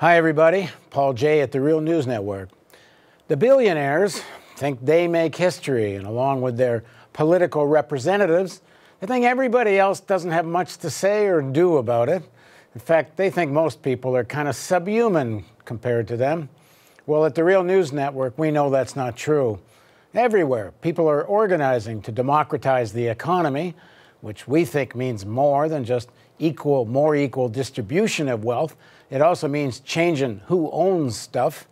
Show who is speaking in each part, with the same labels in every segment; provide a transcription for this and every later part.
Speaker 1: Hi, everybody. Paul Jay at the Real News Network. The billionaires think they make history, and along with their political representatives, they think everybody else doesn't have much to say or do about it. In fact, they think most people are kind of subhuman compared to them. Well, at the Real News Network, we know that's not true. Everywhere, people are organizing to democratize the economy, which we think means more than just more equal distribution of wealth. It also means changing who owns stuff.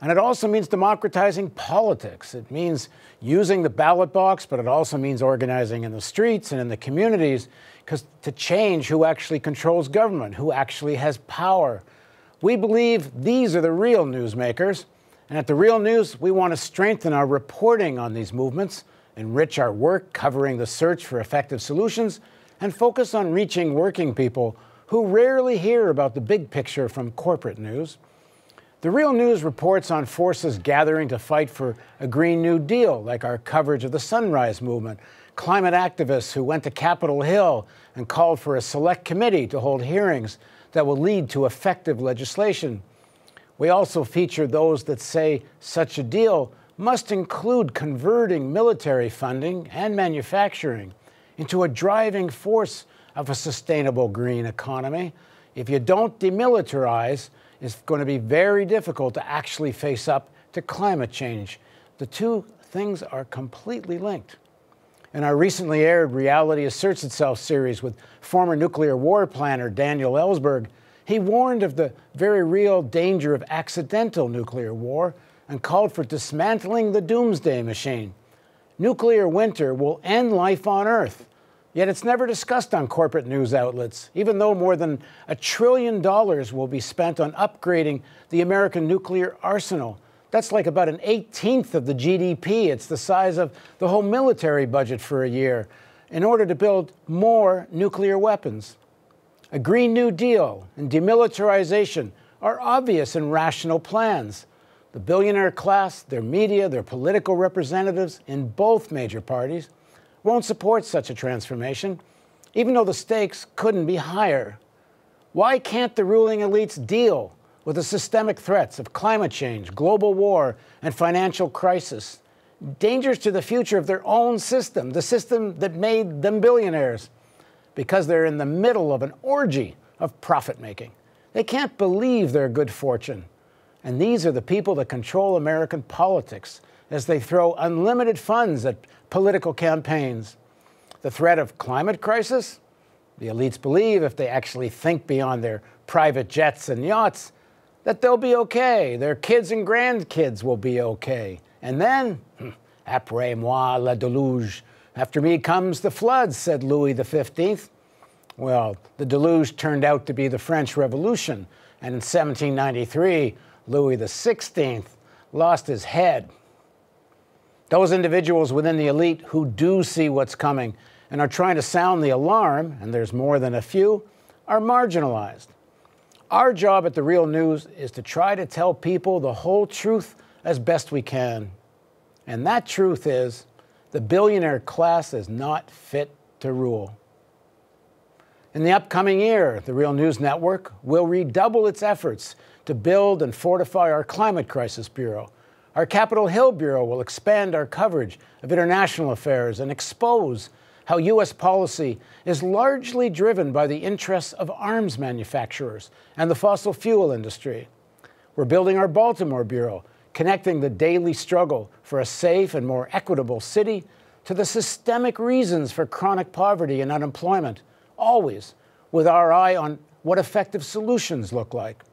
Speaker 1: And it also means democratizing politics. It means using the ballot box, but it also means organizing in the streets and in the communities to change who actually controls government, who actually has power. We believe these are the real newsmakers. And at The Real News, we want to strengthen our reporting on these movements, enrich our work covering the search for effective solutions, and focus on reaching working people who rarely hear about the big picture from corporate news. The Real News reports on forces gathering to fight for a Green New Deal, like our coverage of the Sunrise Movement, climate activists who went to Capitol Hill and called for a select committee to hold hearings that will lead to effective legislation. We also feature those that say such a deal must include converting military funding and manufacturing into a driving force of a sustainable green economy. If you don't demilitarize, it's going to be very difficult to actually face up to climate change. The two things are completely linked. In our recently aired Reality Asserts Itself series with former nuclear war planner Daniel Ellsberg, he warned of the very real danger of accidental nuclear war and called for dismantling the doomsday machine. Nuclear winter will end life on Earth, yet it's never discussed on corporate news outlets, even though more than $1 trillion will be spent on upgrading the American nuclear arsenal. That's like about 1/18 of the GDP. It's the size of the whole military budget for a year, in order to build more nuclear weapons. A Green New Deal and demilitarization are obvious and rational plans. The billionaire class, their media, their political representatives in both major parties won't support such a transformation, even though the stakes couldn't be higher. Why can't the ruling elites deal with the systemic threats of climate change, global war, and financial crisis? Dangers to the future of their own system, the system that made them billionaires, because they're in the middle of an orgy of profit-making. They can't believe their good fortune. And these are the people that control American politics as they throw unlimited funds at political campaigns. The threat of climate crisis? The elites believe, if they actually think beyond their private jets and yachts, that they'll be okay. Their kids and grandkids will be okay. And then, après moi le déluge. After me comes the floods, said Louis XV. Well, the deluge turned out to be the French Revolution. And in 1793, Louis XVI lost his head. Those individuals within the elite who do see what's coming and are trying to sound the alarm, and there's more than a few, are marginalized. Our job at The Real News is to try to tell people the whole truth as best we can. And that truth is, the billionaire class is not fit to rule. In the upcoming year, The Real News Network will redouble its efforts to build and fortify our Climate Crisis Bureau. Our Capitol Hill Bureau will expand our coverage of international affairs and expose how U.S. policy is largely driven by the interests of arms manufacturers and the fossil fuel industry. We're building our Baltimore Bureau, connecting the daily struggle for a safe and more equitable city to the systemic reasons for chronic poverty and unemployment, always with our eye on what effective solutions look like.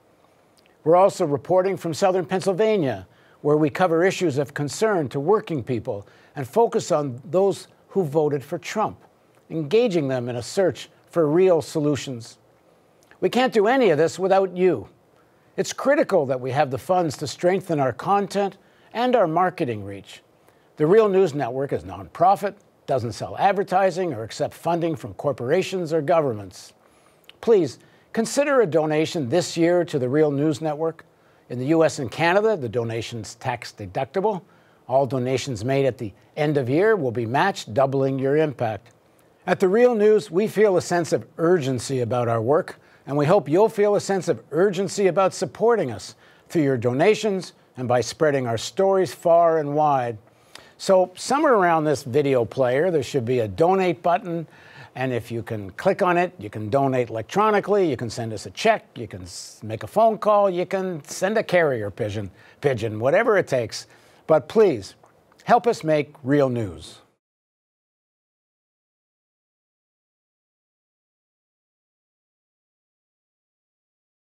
Speaker 1: We're also reporting from southern Pennsylvania, where we cover issues of concern to working people and focus on those who voted for Trump, engaging them in a search for real solutions. We can't do any of this without you. It's critical that we have the funds to strengthen our content and our marketing reach. The Real News Network is nonprofit, doesn't sell advertising or accept funding from corporations or governments. Please consider a donation this year to the Real News Network. In the U.S. and Canada, the donation's tax deductible. All donations made at the end of year will be matched, doubling your impact. At The Real News, we feel a sense of urgency about our work and we hope you'll feel a sense of urgency about supporting us through your donations and by spreading our stories far and wide. So somewhere around this video player, there should be a donate button. And if you can click on it, you can donate electronically, you can send us a check, you can make a phone call, you can send a carrier pigeon, whatever it takes. But please, help us make real news.